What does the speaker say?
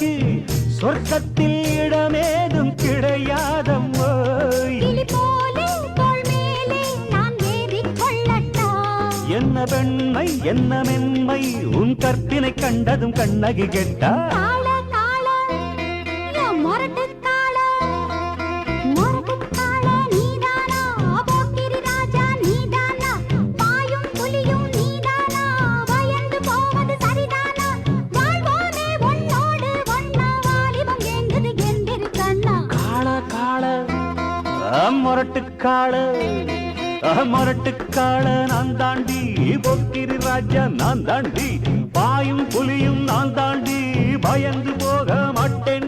ஆசைக்கு சொர்க்கத்தில் இடமேதும் கிடையாதம்மோ. என்ன பெண்மை என்ன மென்மை உன் கற்பினை கண்டதும் கண்ணகி கெட்டா. மொரட்டுக்காள மொரட்டுக்காள நான் தாண்டி போக்கிரி ராஜா நான் தாண்டி பாயும் புலியும் நான் தாண்டி பயந்து போக மாட்டேன்.